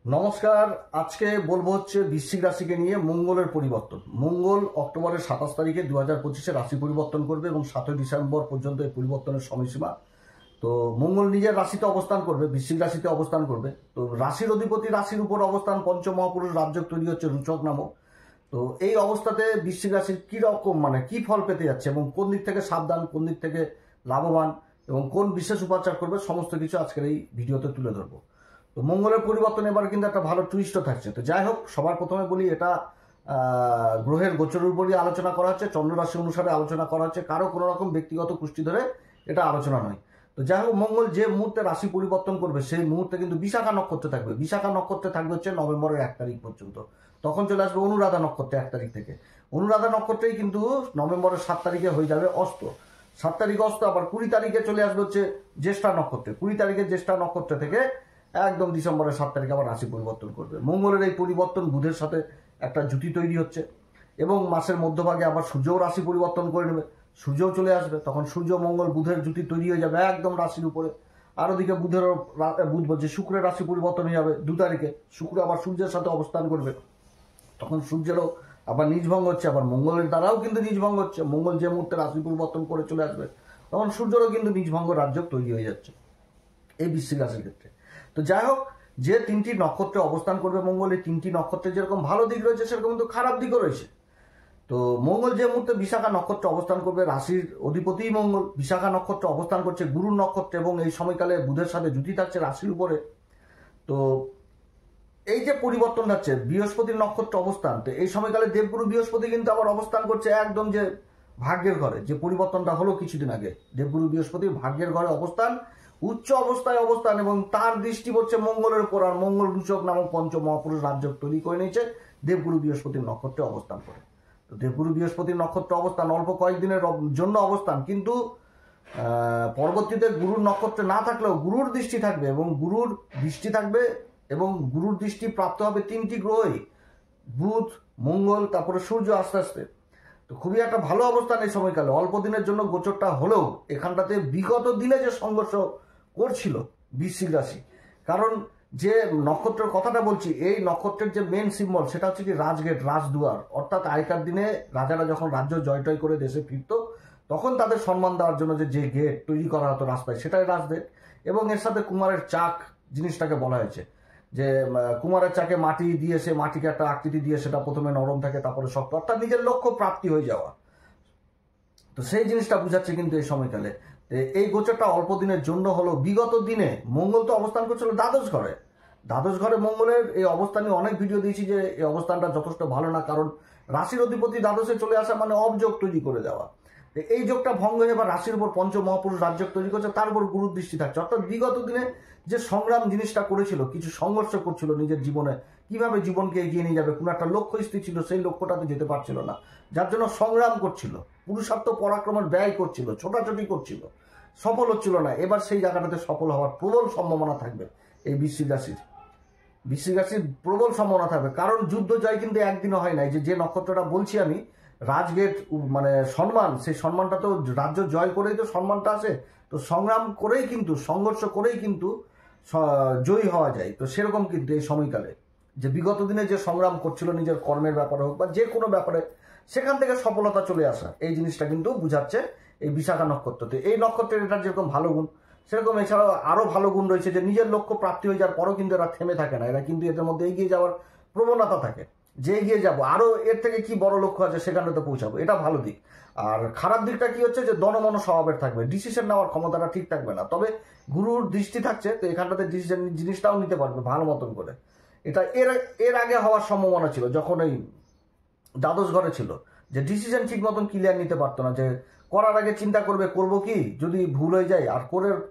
নমস্কার। আজকে বলবো হচ্ছে বৃশ্চিক রাশিকে নিয়ে মঙ্গলের পরিবর্তন। মঙ্গল অক্টোবরের 27 তারিখে 2025-এ রাশি পরিবর্তন করবে এবং 7ই ডিসেম্বর পর্যন্ত এই পরিবর্তনের সময়সীমা। তো মঙ্গল নিজের রাশিতে অবস্থান করবে, বৃশ্চিক রাশিতে অবস্থান করবে। তো রাশির অধিপতি রাশির উপর অবস্থান, পঞ্চমহাপুরুষ রাজযোগ তৈরি হচ্ছে রুচক নামক। তো এই অবস্থাতে বৃশ্চিক রাশির কীরকম কি ফল পেতে যাচ্ছে এবং কোন দিক থেকে সাবধান, কোন দিক থেকে লাভবান এবং কোন বিশেষ উপাচার করবে, সমস্ত কিছু আজকের এই ভিডিওতে তুলে ধরবো। তো মঙ্গলের পরিবর্তন এবার কিন্তু একটা ভালো টুইস্টও থাকছে। তো যাই হোক, সবার প্রথমে বলি এটা গ্রহের গোচরের উপরই আলোচনা করা হচ্ছে, চন্দ্ররাশি অনুসারে আলোচনা করা হচ্ছে, কারো কোনো রকম ব্যক্তিগত কুষ্টি ধরে এটা আলোচনা নয়। তো যাই হোক, মঙ্গল যে মুহূর্তে রাশি পরিবর্তন করবে সেই মুহূর্তে কিন্তু বিশাখা নক্ষত্রে থাকবে। বিশাখা নক্ষত্রে থাকবে হচ্ছে নভেম্বরের 1 তারিখ পর্যন্ত। তখন চলে আসবে অনুরাধা নক্ষত্রে 1 তারিখ থেকে। অনুরাধা নক্ষত্রেই কিন্তু নভেম্বরের 7 তারিখে হয়ে যাবে অস্ত। 7 তারিখ অস্ত, আবার 20 তারিখে চলে আসবে হচ্ছে জ্যেষ্ঠা নক্ষত্রে। 20 তারিখে জ্যেষ্ঠা নক্ষত্র থেকে একদম ডিসেম্বরের 7 তারিখে আবার রাশি পরিবর্তন করবে। মঙ্গলের এই পরিবর্তন বুধের সাথে একটা জুটি তৈরি হচ্ছে এবং মাসের মধ্যভাগে আবার সূর্যও রাশি পরিবর্তন করে নেবে, সূর্যও চলে আসবে। তখন সূর্য মঙ্গল বুধের জুটি তৈরি হয়ে যাবে একদম রাশির উপরে। আর ওদিকে বুধ বলছে শুক্রের রাশি পরিবর্তন হয়ে যাবে 2 তারিখে। শুক্র আবার সূর্যের সাথে অবস্থান করবে, তখন সূর্যেরও আবার নিজভঙ্গ হচ্ছে, আবার মঙ্গলের দ্বারাও কিন্তু নিজভঙ্গ হচ্ছে। মঙ্গল যে মুহূর্তে রাশি পরিবর্তন করে চলে আসবে তখন সূর্যেরও কিন্তু নিজভঙ্গ রাজযোগ তৈরি হয়ে যাচ্ছে এই বৃশ্চিক রাশির ক্ষেত্রে। তো যাই হোক, যে 3টি নক্ষত্রে অবস্থান করবে মঙ্গল, এই 3টি নক্ষত্রে যেরকম ভালো দিক রয়েছে সেরকম কিন্তু খারাপ দিকও রয়েছে। তো মঙ্গল যে মুহূর্তে বিশাখা নক্ষত্রে অবস্থান করবে, রাশির অধিপতি মঙ্গল বিশাখা নক্ষত্রে অবস্থান করছে গুরুর নক্ষত্রে এবং এই সময়কালে বুধের সাথে জুটি থাকছে রাশির উপরে। তো এই যে পরিবর্তন হচ্ছে বৃহস্পতির নক্ষত্র অবস্থান, তো এই সময়কালে দেবগুরু বৃহস্পতি কিন্তু আবার অবস্থান করছে একদম যে ভাগ্যের ঘরে। যে পরিবর্তনটা হলো কিছুদিন আগে, দেবগুরু বৃহস্পতির ভাগ্যের ঘরে অবস্থান, উচ্চ অবস্থায় অবস্থান এবং তার দৃষ্টি পড়ছে মঙ্গলের উপর। আর মঙ্গল রুচক নামক পঞ্চমহাপুরুষ রাজযোগ তৈরি করে নিয়েছে দেবগুরু বৃহস্পতির নক্ষত্রে অবস্থান করে। তো দেবগুরু বৃহস্পতির নক্ষত্র অবস্থান অল্প কয়েকদিনের জন্য অবস্থান, কিন্তু পরবর্তীতে গুরুর নক্ষত্রে না থাকলেও গুরুর দৃষ্টি থাকবে এবং গুরুর দৃষ্টি থাকবে এবং গুরুর দৃষ্টি প্রাপ্ত হবে 3টি গ্রহই, বুধ, মঙ্গল, তারপরে সূর্য আস্তে আস্তে। তো খুবই একটা ভালো অবস্থান এই সময়কালে। অল্প দিনের জন্য গোচরটা হলেও এখানটাতে বিগত দিনে যে সংঘর্ষ করছিল বৃশ্চিক রাশি, কারণ যে নক্ষত্রের কথাটা বলছি, এই নক্ষত্রের যে মেন সিম্বল সেটা হচ্ছে কি রাজগেট, রাজদুয়ার। অর্থাৎ আগেকার দিনে রাজারা যখন রাজ্য জয় করে দেশে ফিরত তখন তাদের সম্মান দেওয়ার জন্য যে গেট তৈরি করা হতো রাস্তায়, সেটাই রাজগেট। এবং এর সাথে কুমারের চাক জিনিসটাকে বলা হয়েছে, যে কুমারের চাকে মাটি দিয়ে সে মাটিকে একটা আকৃতি দিয়ে সেটা প্রথমে নরম থাকে তারপরে শক্ত, অর্থাৎ নিজের লক্ষ্য প্রাপ্তি হয়ে যাওয়া। তো সেই জিনিসটা বুঝাচ্ছে কিন্তু এই সময়কালে। এই গোচরটা অল্প দিনের জন্য হলো। বিগত দিনে মঙ্গল তো অবস্থান করছিল দ্বাদশ ঘরে। দ্বাদশ ঘরে মঙ্গলের এই অবস্থান নিয়ে অনেক ভিডিও দিয়েছি যে এই অবস্থানটা যথেষ্ট ভালো না, কারণ রাশির অধিপতি দ্বাদশে চলে আসা মানে অবযোগ তৈরি করে দেওয়া। এই যোগটা ভঙ্গ হয়ে এবার রাশির উপর পঞ্চমহাপুরুষ রাজযোগ তৈরি করছে, তার উপর গুরুর দৃষ্টি থাকছে। অর্থাৎ বিগত দিনে যে সংগ্রাম জিনিসটা করেছিল, কিছু সংঘর্ষ করছিল নিজের জীবনে, কিভাবে জীবনকে এগিয়ে নিয়ে যাবে, কোনো একটা লক্ষ্য স্থির ছিল, সেই লক্ষ্যটাতে যেতে পারছিল না, যার জন্য সংগ্রাম করছিল, পুরুষার্থ পরাক্রমের ব্যয় করছিল, ছোটাছুটি করছিল, সফল হচ্ছিল না। এবার সেই জায়গাটাতে সফল হওয়ার প্রবল সম্ভাবনা থাকবে এই বৃশ্চিক রাশির। বৃশ্চিক রাশির প্রবল সম্ভাবনা থাকবে, কারণ যুদ্ধ জয় কিন্তু একদিনও হয় নাই। যে নক্ষত্রটা বলছি আমি, রাজগেট মানে সম্মান, সেই সম্মানটা তো রাজ্য জয় করেই তো সম্মানটা আসে। তো সংগ্রাম করেই কিন্তু, সংঘর্ষ করেই কিন্তু জয়ী হওয়া যায়। তো সেরকম কিন্তু এই সময়কালে যে বিগত দিনে যে সংগ্রাম করছিল নিজের কর্মের ব্যাপারে হোক বা যে কোনো ব্যাপারে, সেখান থেকে সফলতা চলে আসা, এই জিনিসটা কিন্তু বুঝাচ্ছে এই বিশাখা নক্ষত্রতে। এই নক্ষত্রের এটা যেরকম ভালো গুণ, সেরকম এছাড়াও আরো ভালো গুণ রয়েছে যে নিজের লক্ষ্য প্রাপ্তি হয়ে যাওয়ার পরও কিন্তু এরা থেমে থাকে না। এরা কিন্তু এদের মধ্যে এগিয়ে যাওয়ার প্রবণতা থাকে, যে এগিয়ে যাবো, আরো এর থেকে কি বড় লক্ষ্য আছে সেখানে তো পৌঁছাবো, এটা ভালো দিক। আর খারাপ দিকটা কি হচ্ছে যে দনমন স্বভাবের থাকবে, ডিসিশন নেওয়ার ক্ষমতাটা ঠিক থাকবে না। তবে গুরুর দৃষ্টি থাকছে, তো এখানটাতে ডিসিশন জিনিসটাও নিতে পারবে ভালো মতন করে। এটা এর আগে হওয়ার সম্ভাবনা ছিল যখন এই দ্বাদশ ঘরে ছিল, যে ডিসিশন ঠিক মতন ক্লিয়ার নিতে পারতো না, যে করার আগে চিন্তা করবে করব কি, যদি ভুল হয়ে যায়, আর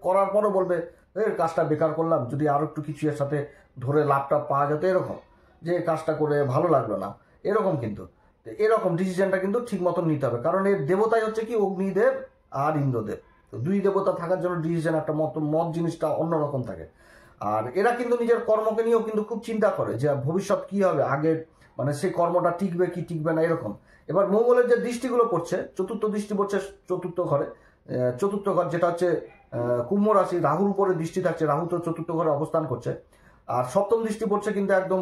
করার পরও বলবে এর কাজটা বেকার করলাম, যদি আরো একটু কিছু এর সাথে ধরে লাভটা পাওয়া যেত, এরকম যে কাজটা করে ভালো লাগলো না, এরকম কিন্তু এরকম ডিসিশনটা কিন্তু ঠিক মতন নিতে হবে। কারণ এর দেবতাই হচ্ছে কি অগ্নিদেব আর ইন্দ্রদেব। তো দুই দেবতা থাকার জন্য ডিসিশন একটা মত জিনিসটা অন্যরকম থাকে। আর এরা কিন্তু নিজের কর্মকে নিয়েও কিন্তু খুব চিন্তা করে যে ভবিষ্যৎ কি হবে, আগে মানে সেই কর্মটা টিকবে কি টিকবে না, এরকম। এবার মঙ্গলের যে দৃষ্টিগুলো পড়ছে, চতুর্থ দৃষ্টি পড়ছে চতুর্থ ঘরে, চতুর্থ ঘর যেটা হচ্ছে কুম্ভ রাশি, রাহুর উপরে দৃষ্টি থাকছে, রাহু তো চতুর্থ ঘরে অবস্থান করছে। আর সপ্তম দৃষ্টি পড়ছে কিন্তু একদম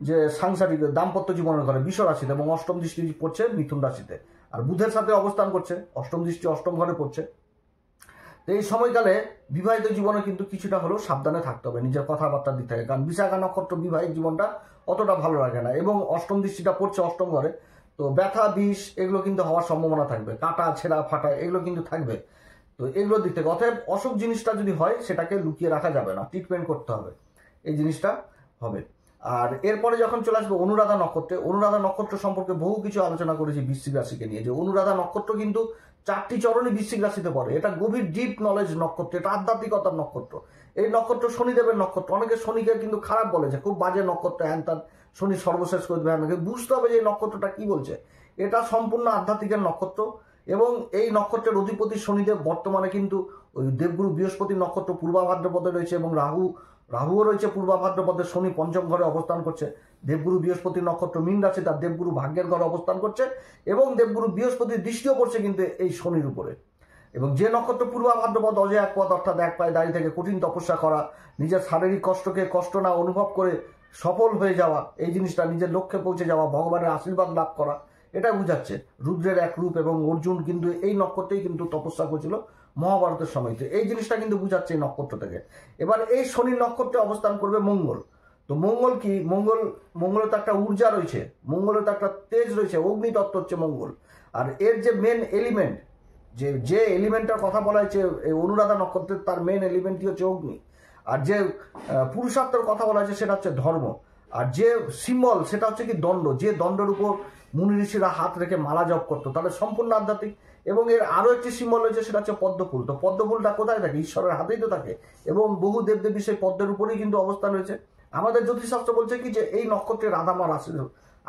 যে সাংসারিক দাম্পত্য জীবনের ঘরে বৃষ রাশিতে, এবং অষ্টম দৃষ্টি পড়ছে মিথুন রাশিতে। আর বুধের সাথে অবস্থান করছে, অষ্টম দৃষ্টি অষ্টম ঘরে পড়ছে। তো এই সময়কালে বিবাহিত জীবনে কিন্তু কিছুটা হলেও সাবধানে থাকতে হবে নিজের কথাবার্তার দিক থেকে, কারণ বিশাখা নক্ষত্র বিবাহিত জীবনটা অতটা ভালো লাগে না, এবং অষ্টম দৃষ্টিটা পড়ছে অষ্টম ঘরে। তো ব্যথা বিষ এগুলো কিন্তু হওয়ার সম্ভাবনা থাকবে, কাটা ছেঁড়া ফাটা এগুলো কিন্তু থাকবে। তো এগুলোর দিক থেকে অতএব অসুখ জিনিসটা যদি হয় সেটাকে লুকিয়ে রাখা যাবে না, ট্রিটমেন্ট করতে হবে, এই জিনিসটা হবে। আর এরপরে যখন চলে আসবে অনুরাধা নক্ষত্রে, অনুরাধা নক্ষত্র সম্পর্কে বহু কিছু আলোচনা করেছি বৃশ্চিক রাশিকে নিয়ে, যে অনুরাধা নক্ষত্র কিন্তু 4টি চরণই বৃশ্চিক রাশিতে পড়ে। এটা গভীর ডিপ নলেজ নক্ষত্র, এটা আধ্যাত্মিকতার নক্ষত্র। এই নক্ষত্র শনিদেবের নক্ষত্র। অনেকে শনিকে কিন্তু খারাপ বলেছে, খুব বাজে নক্ষত্র, হ্যান ত্যান, শনি সর্বশেষ করে দেবে, হ্যান। বুঝতে হবে যে এই নক্ষত্রটা কি বলছে। এটা সম্পূর্ণ আধ্যাত্মিকের নক্ষত্র, এবং এই নক্ষত্রের অধিপতি শনিদেব বর্তমানে কিন্তু ওই দেবগুরু বৃহস্পতির নক্ষত্র পূর্বা ভাদ্রপদে রয়েছে, এবং রাহুও রয়েছে পূর্বা ভাদ্রপদে। শনি পঞ্চম ঘরে অবস্থান করছে। দেবগুরু বৃহস্পতির নক্ষত্র মীন রাশি, তার দেবগুরু ভাগ্যের ঘরে অবস্থান করছে, এবং দেবগুরু বৃহস্পতির দৃষ্টিও পড়ছে কিন্তু এই শনির উপরে। এবং যে নক্ষত্র পূর্বা ভাদ্রপদ অজয় এক পদ, অর্থাৎ এক পায়ে দাঁড়িয়ে থেকে কঠিন তপস্যা করা, নিজের শারীরিক কষ্টকে কষ্ট না অনুভব করে সফল হয়ে যাওয়া, এই জিনিসটা নিজের লক্ষ্যে পৌঁছে যাওয়া, ভগবানের আশীর্বাদ লাভ করা, এটা বুঝাচ্ছে। রুদ্রের এক রূপ, এবং অর্জুন কিন্তু এই নক্ষত্রেই কিন্তু তপস্যা করেছিল মহাভারতের সময়। তো এই জিনিসটা কিন্তু বুঝাচ্ছে এই নক্ষত্র থেকে। এবার এই শনি নক্ষত্রে অবস্থান করবে মঙ্গল। তো মঙ্গল কি? মঙ্গলের তো একটা ঊর্জা রয়েছে, মঙ্গলের তো একটা তেজ রয়েছে, অগ্নি তত্ত্ব হচ্ছে মঙ্গল। আর এর যে মেন এলিমেন্ট, যে এলিমেন্টটার কথা বলা হয়েছে এই অনুরাধা নক্ষত্রের, তার মেন এলিমেন্টই হচ্ছে অগ্নি। আর যে পুরুষার্থের কথা বলা হয়েছে সেটা হচ্ছে ধর্ম। আর যে সিম্বল সেটা হচ্ছে কি দণ্ড, যে দণ্ডের উপর মুনি ঋষিরা হাত রেখে মালা জপ করতো, তাহলে সম্পূর্ণ আধ্যাত্মিক। এবং এর আরো একটি সিম্বল রয়েছে, সেটা হচ্ছে পদ্মফুল। তো পদ্মফুলটা কোথায় থাকে? ঈশ্বরের হাতেই তো থাকে, এবং বহু দেবদেবী সেই পদ্মের উপরেই কিন্তু অবস্থান রয়েছে। আমাদের জ্যোতিষশাস্ত্র বলছে কি যে এই নক্ষত্রে রাধামা রাশির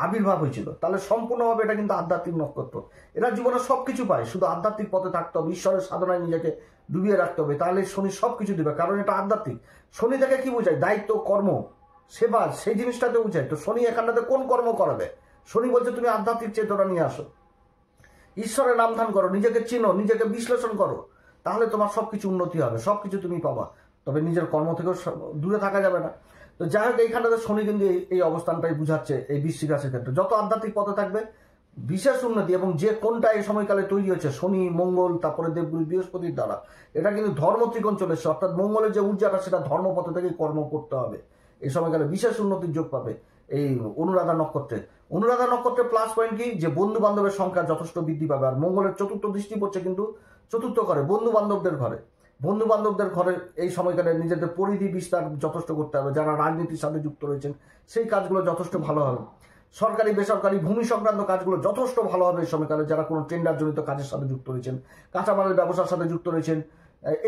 আবির্ভাব হয়েছিল, তাহলে সম্পূর্ণভাবে এটা কিন্তু আধ্যাত্মিক নক্ষত্র। এরা জীবনে সবকিছু পায়, শুধু আধ্যাত্মিক পথে থাকতে হবে, ঈশ্বরের সাধনায় নিজেকে ডুবিয়ে রাখতে হবে, তাহলে শনি সবকিছু দিবে, কারণ এটা আধ্যাত্মিক। শনি থেকে কি বোঝায়? দায়িত্ব, কর্ম, সেবা, সেই জিনিসটাতে বোঝায়। তো শনি এখানটাতে কোন কর্ম করাবে? শনি বলছে তুমি আধ্যাত্মিক চেতনা নিয়ে আসো, ঈশ্বরের নাম ধান করো, নিজেকে চিনো, নিজেকে বিশ্লেষণ করো, তাহলে তোমার সবকিছু উন্নতি হবে, সবকিছু তুমি পাবা। তবে নিজের কর্ম থেকেও দূরে থাকা যাবে না। তো যাই হোক, এইখানটাতে শনি কিন্তু এই অবস্থানটাই বুঝাচ্ছে এই বৃশ্চিক রাশির ক্ষেত্রে। যত আধ্যাত্মিক পথে থাকবে বিশেষ উন্নতি। এবং যে কোনটা এই সময়কালে তৈরি হচ্ছে, শনি মঙ্গল তারপরে দেবগুরু বৃহস্পতির দ্বারা, এটা কিন্তু ধর্ম ত্রিকোণ চলে এসছে। অর্থাৎ মঙ্গলের যে ঊর্জাটা, সেটা ধর্মপথে থেকেই কর্ম করতে হবে। এই সময়কালে বিশেষ উন্নতির যোগ পাবে এই অনুরাধা নক্ষত্রে। অনুরাধা নক্ষত্রের প্লাস পয়েন্ট কি? যে বন্ধু বান্ধবের সংখ্যা যথেষ্ট বৃদ্ধি পাবে। আর মঙ্গলের চতুর্থ দৃষ্টি পড়ছে কিন্তু চতুর্থ ঘরে, বন্ধু বান্ধবদের ঘরে। বন্ধু বান্ধবদের ঘরে এই সময়কালে নিজেদের পরিধি বিস্তার যথেষ্ট করতে হবে। যারা রাজনীতির সাথে যুক্ত রয়েছেন সেই কাজগুলো যথেষ্ট ভালো হবে। সরকারি বেসরকারি ভূমি সংক্রান্ত কাজগুলো যথেষ্ট ভালো হবে এই সময়কালে। যারা কোনো টেন্ডার জনিত কাজের সাথে যুক্ত রয়েছেন, কাঁচামালের ব্যবসার সাথে যুক্ত রয়েছেন,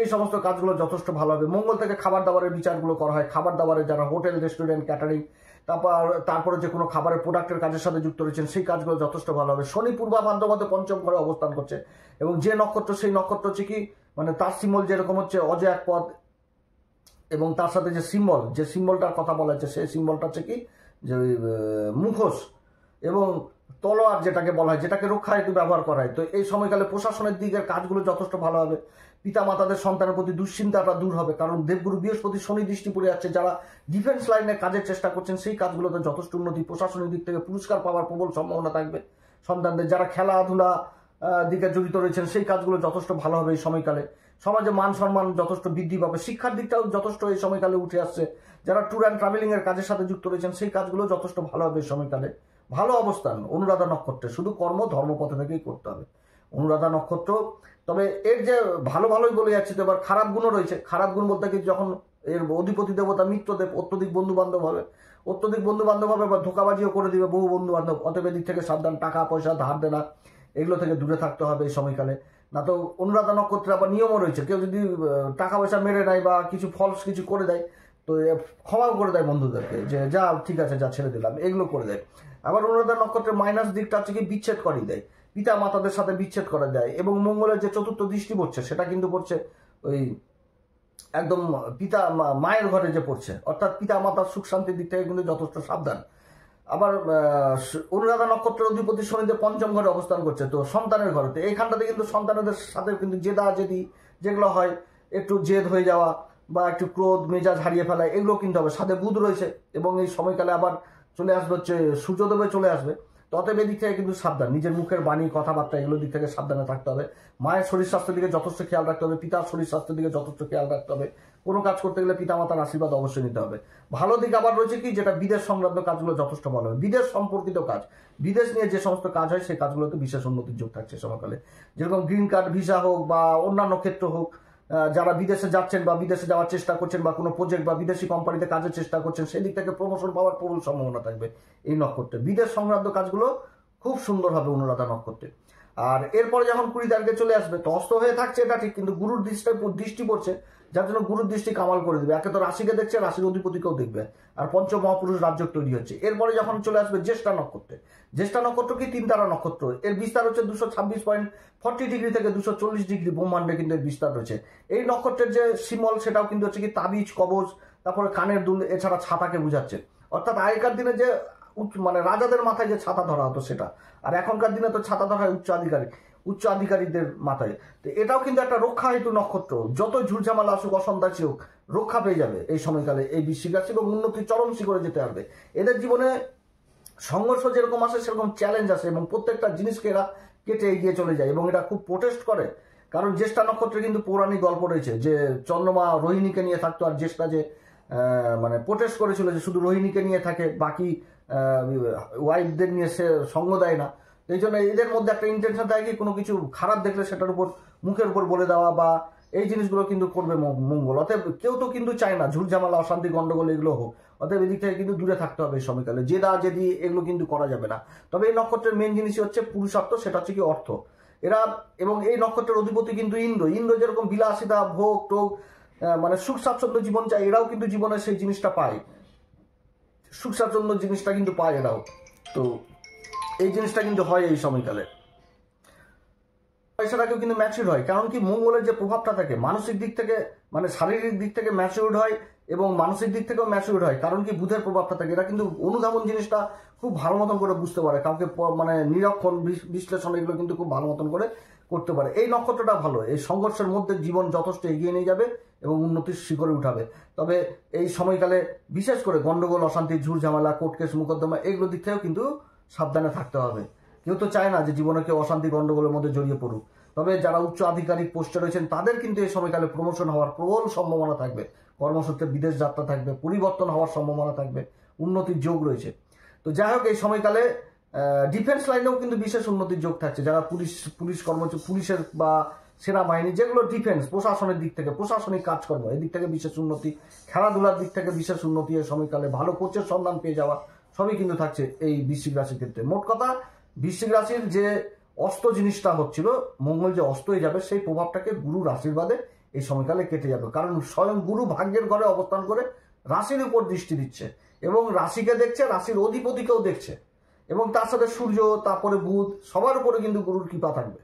এই সমস্ত কাজগুলো যথেষ্ট ভালো হবে। মঙ্গল থেকে খাবার দাবারের বিচারগুলো করা হয়। খাবার দাবারে যারা হোটেল, রেস্টুরেন্ট, ক্যাটারিং, তারপরে যে কোনো খাবারের প্রোডাক্টের কাজের সাথে যুক্ত রয়েছেন, সেই কাজগুলো যথেষ্ট ভালো হবে। শনি পূর্বা ভাদ্রপদে পঞ্চম ঘরে অবস্থান করছে, এবং যে নক্ষত্র, সেই নক্ষত্র হচ্ছে কি, মানে তার সিম্বল যেরকম হচ্ছে অজয় এক পদ, এবং তার সাথে যে সিম্বলটার কথা বলা হচ্ছে, সেই সিম্বলটা হচ্ছে কি, যে মুখোশ এবং তলোয়ার যেটাকে বলা হয়, যেটাকে রক্ষা হেতু ব্যবহার করা হয়। তো এই সময়কালে প্রশাসনের দিকের কাজগুলো যথেষ্ট ভালো হবে। পিতা মাতাদের সন্তানের প্রতি দুশ্চিন্তাটা দূর হবে, কারণ দেবগুরু বৃহস্পতি শনি দৃষ্টি পড়ে যাচ্ছে। যারা ডিফেন্স লাইনে কাজের চেষ্টা করছেন, সেই কাজগুলোতে যথেষ্ট উন্নতি। প্রশাসনিক দিক থেকে পুরস্কার পাওয়ার প্রবল সম্ভাবনা থাকবে সন্তানদের। যারা খেলাধুলা দিকে জড়িত রয়েছেন, সেই কাজগুলো যথেষ্ট ভালো হবে এই সময়কালে। সমাজে মান সম্মান যথেষ্ট বৃদ্ধি পাবে। শিক্ষার দিকটাও যথেষ্ট এই সময়কালে উঠে আসছে। যারা ট্যুর অ্যান্ড ট্রাভেলিং এর কাজের সাথে যুক্ত রয়েছেন, সেই কাজগুলো যথেষ্ট ভালো হবে এই সময়কালে। ভালো অবস্থান অনুরাধা নক্ষত্রে, শুধু কর্ম ধর্মপথে থেকেই করতে হবে অনুরাধা নক্ষত্র। তবে এর যে ভালোই বলে যাচ্ছে, তো এবার খারাপ গুণও রয়েছে। খারাপ গুণ বলতে কি, যখন এর অধিপতি দেবতা মিত্রদেব অত্যধিক বন্ধু বান্ধব হবে বা ধোকাবাজিও করে দিবে বহু বন্ধু বান্ধব। অতএব দিক থেকে সাবধান। টাকা পয়সা ধার দেনা এগুলো থেকে দূরে থাকতে হবে এই সময়কালে। না তো অনুরাধা নক্ষত্রে আবার নিয়মও রয়েছে, কেউ যদি টাকা পয়সা মেরে নেয় বা কিছু ফলস কিছু করে দেয়, তো ক্ষমাও করে দেয় বন্ধুদেরকে, যে যা ঠিক আছে, যা ছেড়ে দিলাম, এগুলো করে দেয়। আবার অনুরাধা নক্ষত্রের মাইনাস দিকটা হচ্ছে কি, বিচ্ছেদ করিয়ে দেয়, পিতা মাতাদের সাথে বিচ্ছেদ করা যায়। এবং মঙ্গলের যে চতুর্থ দৃষ্টি পড়ছে, সেটা কিন্তু পড়ছে ওই একদম মায়ের ঘরে যে পড়ছে, অর্থাৎ পিতা মাতার সুখ শান্তির দিক থেকে কিন্তু যথেষ্ট সাবধান। আবার অনুরাধা নক্ষত্রের অধিপতি শনিদেব পঞ্চম ঘরে অবস্থান করছে, তো সন্তানের ঘরেতে। এইখানটাতে কিন্তু সন্তানদের সাথে কিন্তু জেদি যেগুলো হয়, একটু জেদ হয়ে যাওয়া, বা একটু ক্রোধ মেজাজ হারিয়ে ফেলা এগুলো কিনতে হবে। সাথে বুধ রয়েছে এবং এই সময়কালে আবার চলে আসবে হচ্ছে সূর্যদেবে চলে আসবে। ততএব এদিক থেকে কিন্তু সাবধান, নিজের মুখের বাণী কথাবার্তা এগুলোর দিক থেকে সাবধানে থাকতে হবে। মায়ের শরীর স্বাস্থ্যের দিকে যথেষ্ট খেয়াল রাখতে হবে, পিতার শরীর স্বাস্থ্যের দিকে যথেষ্ট খেয়াল রাখতে হবে। কোনো কাজ করতে গেলে পিতামাতার আশীর্বাদ অবশ্যই নিতে হবে। ভালো দিক আবার রয়েছে কি, যেটা বিদেশ সংক্রান্ত কাজগুলো যথেষ্ট ভালো হবে। বিদেশ সম্পর্কিত কাজ, বিদেশ নিয়ে যে সমস্ত কাজ হয় সেই কাজগুলোতে বিশেষ উন্নতির যোগ থাকছে সময়কালে। যেরকম গ্রিন কার্ড ভিসা হোক বা অন্যান্য ক্ষেত্র হোক, যারা বিদেশে যাচ্ছেন বা বিদেশে যাওয়ার চেষ্টা করছেন বা কোনো প্রজেক্ট বা বিদেশি কোম্পানিতে কাজের চেষ্টা করছেন, সেই দিক থেকে প্রমোশন পাওয়ার প্রবল সম্ভাবনা থাকবে এই নক্ষত্রে। বিদেশ সংক্রান্ত কাজগুলো খুব সুন্দর হবে অনুরাধা নক্ষত্রে। আর এরপরে যখন 20 তারিখে চলে আসবে, তো অস্ত হয়ে থাকছে এটা ঠিক, কিন্তু গুরুর দৃষ্টি পড়ছে, যার জন্য গুরুর দৃষ্টি কামাল করে দেবে। একে তো রাশিকে দেখছে, রাশির অধিপতিকেও দেখবে, আর পঞ্চম মহাপুরুষ রাজ্য তৈরি হচ্ছে। এরপরে যখন চলে আসবে জ্যেষ্ঠা নক্ষত্রে, জ্যেষ্ঠা নক্ষত্র কি 3 তারা নক্ষত্র, এর বিস্তার হচ্ছে 226.40 ডিগ্রি থেকে 240 ডিগ্রি ব্রহ্মাণ্ডে কিন্তু এর বিস্তার রয়েছে। এই নক্ষত্রের যে সিম্বল সেটাও কিন্তু হচ্ছে কি তাবিজ, কবচ, তারপরে কানের দুল, এছাড়া ছাতাকে বোঝাচ্ছে। অর্থাৎ আগেকার দিনে যে মানে রাজাদের মাথায় যে ছাতা ধরা হতো সেটা, আর এখনকার দিনে তো ছাতা ধরা হয় উচ্চ আধিকারিকদের মাথায়। তো এটাও কিন্তু একটা রক্ষা হেতু নক্ষত্র, যত ঝুরঝামালা আসুক অসন্তাসী হোক রক্ষা পেয়ে যাবে এই সময়কালে এই বৃশ্চিক রাশি, এবং উন্নতির চরম শিখরে যেতে পারবে। এদের জীবনে সংঘর্ষ যেরকম আসে সেরকম চ্যালেঞ্জ আসে, এবং প্রত্যেকটা জিনিসকে এরা কেটে এগিয়ে চলে যায়, এবং এটা খুব প্রোটেস্ট করে। কারণ জ্যেষ্ঠা নক্ষত্রে কিন্তু পৌরাণিক গল্প রয়েছে যে চন্দ্রমা রোহিণীকে নিয়ে থাকতো, আর জ্যেষ্ঠা যে মানে প্রোটেস্ট করেছিল যে শুধু রোহিণীকে নিয়ে থাকে, বাকি ওয়াইফদের নিয়ে সে সঙ্গ দেয় না। এই জন্য এদের মধ্যে একটা ইন্টেনশন থাকে কি, কোনো কিছু খারাপ দেখলে সেটার উপর মুখের উপর বলে দেওয়া বা এই জিনিসগুলো কিন্তু করবে মঙ্গল। অতএব কেউ তো কিন্তু চায় না ঝুটঝামেলা, অশান্তি, গন্ডগোল এগুলো হোক। অতএব এদিক থেকে কিন্তু দূরে থাকতে হবে এই সময়কালে। জেদি এগুলো কিন্তু করা যাবে না। তবে এই নক্ষত্রের মেন জিনিসই হচ্ছে পুরুষার্থ, সেটা হচ্ছে কি অর্থ। এরা এবং এই নক্ষত্রের অধিপতি কিন্তু ইন্দ্র যেরকম বিলাসিতা, ভোগ টোগ, মানে সুখ স্বাচ্ছন্দ্য জীবন চায়, এরাও কিন্তু জীবনে সেই জিনিসটা পায়, সুখ স্বাচ্ছন্দ্য জিনিসটা কিন্তু পায় এরাও। তো এই জিনিসটা কিন্তু হয় এই সময়কালে। পয়সাটাকেও কিন্তু ম্যাচিউর হয়, কারণ কি মঙ্গলের যে প্রভাবটা থাকে মানসিক দিক থেকে, মানে শারীরিক দিক থেকে ম্যাচিউর হয় এবং মানসিক দিক থেকেও ম্যাচিউর হয়। কারণ কি বুধের প্রভাবটা থাকে, এরা কিন্তু অনুধাবন জিনিসটা খুব ভালো মতন করে বুঝতে পারে, কাউকে মানে নিরীক্ষণ বিশ্লেষণ এগুলো কিন্তু খুব ভালো মতন করে করতে পারে। এই নক্ষত্রটা ভালো, এই সংঘর্ষের মধ্যে জীবন যথেষ্ট এগিয়ে নিয়ে যাবে এবং উন্নতির শিখরে উঠাবে। তবে এই সময়কালে বিশেষ করে গন্ডগোল, অশান্তি, ঝুট ঝামেলা, কোর্ট কেস, মোকদ্দমা এগুলোর দিক থেকেও কিন্তু সাবধানে থাকতে হবে। কেউ তো চায় না যে জীবনে কেউ অশান্তি গন্ডগোলের মধ্যে জড়িয়ে পড়ুক। তবে যারা উচ্চ আধিকারিক পোস্টে রয়েছেন তাদের কিন্তু এই সময়কালে প্রমোশন হওয়ার প্রবল সম্ভাবনা থাকবে, কর্মসূত্রে বিদেশ যাত্রা থাকবে, পরিবর্তন হওয়ার সম্ভাবনা থাকবে, উন্নতির যোগ রয়েছে। তো যাই হোক, এই সময়কালে ডিফেন্স লাইনেও কিন্তু বিশেষ উন্নতির যোগ থাকছে। যারা পুলিশ কর্মচারী, পুলিশের বা সেনাবাহিনী, যেগুলো ডিফেন্স প্রশাসনের দিক থেকে, প্রশাসনিক কাজকর্ম এদিক থেকে বিশেষ উন্নতি, খেলাধুলার দিক থেকে বিশেষ উন্নতি এই সময়কালে, ভালো কোচের সন্ধান পেয়ে যাওয়া সবই কিন্তু থাকছে এই বৃশ্চিক রাশির ক্ষেত্রে। মোট কথা, বৃশ্চিক রাশির যে অস্ত জিনিসটা হচ্ছিল, মঙ্গল যে অস্ত হয়ে যাবে, সেই প্রভাবটাকে গুরুর আশীর্বাদে এই সময়কালে কেটে যাবে। কারণ স্বয়ং গুরু ভাগ্যের ঘরে অবস্থান করে রাশির উপর দৃষ্টি দিচ্ছে এবং রাশিকে দেখছে, রাশির অধিপতিকেও দেখছে, এবং তার সাথে সূর্য, তারপরে বুধ, সবার উপরে কিন্তু গুরুর কৃপা থাকবে।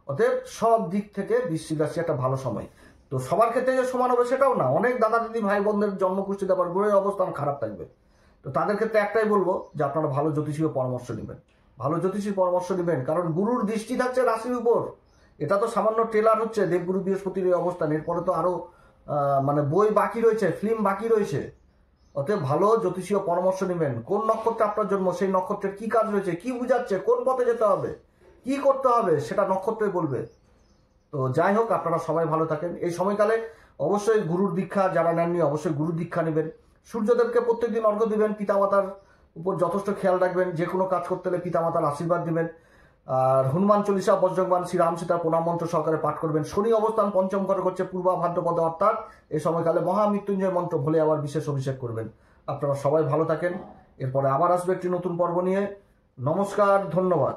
অতএব সব দিক থেকে বৃশ্চিক রাশি একটা ভালো সময়। তো সবার ক্ষেত্রে যে সমান হবে সেটাও না, অনেক দাদা দিদি ভাই বোনদের জন্মকুষ্ঠিতে আবার গ্রহের অবস্থান খারাপ থাকবে। তো তাদের ক্ষেত্রে একটাই বলবো যে আপনারা ভালো জ্যোতিষীয় পরামর্শ নেবেন, ভালো জ্যোতিষীর পরামর্শ নেবেন, কারণ গুরুর দৃষ্টি থাকছে রাশির উপর। এটা তো সামান্য ট্রেলার হচ্ছে দেবগুরু বৃহস্পতির এই অবস্থান, এরপরে তো আরো মানে বই বাকি রয়েছে, ফিল্ম বাকি রয়েছে। অতএব ভালো জ্যোতিষীয় পরামর্শ নেবেন। কোন নক্ষত্রে আপনার জন্ম, সেই নক্ষত্রের কি কাজ রয়েছে, কি বুঝাচ্ছে, কোন পথে যেতে হবে, কি করতে হবে, সেটা নক্ষত্রই বলবে। তো যাই হোক, আপনারা সবাই ভালো থাকেন। এই সময়কালে অবশ্যই গুরুর দীক্ষা যারা নেননি অবশ্যই গুরুর দীক্ষা নেবেন। সূর্যদেবকে প্রত্যেকদিন অর্ঘ্য দিবেন, পিতামাতার উপর যথেষ্ট খেয়াল রাখবেন, যে কোনো কাজ করতে হলে পিতামাতার আশীর্বাদ দিবেন। আর হনুমান চল্লিশা, বজ্রংবান, শ্রীরাম সীতার প্রণাম মন্ত্র সহকারে পাঠ করবেন। শনি অবস্থান পঞ্চম ঘরে করছে পূর্বা ভাদ্রপদে, অর্থাৎ এই সময়কালে মহামৃত্যুঞ্জয় মন্ত্র ভুলে আবার বিশেষ অভিষেক করবেন। আপনারা সবাই ভালো থাকেন। এরপরে আবার আসবে একটি নতুন পর্ব নিয়ে। নমস্কার, ধন্যবাদ।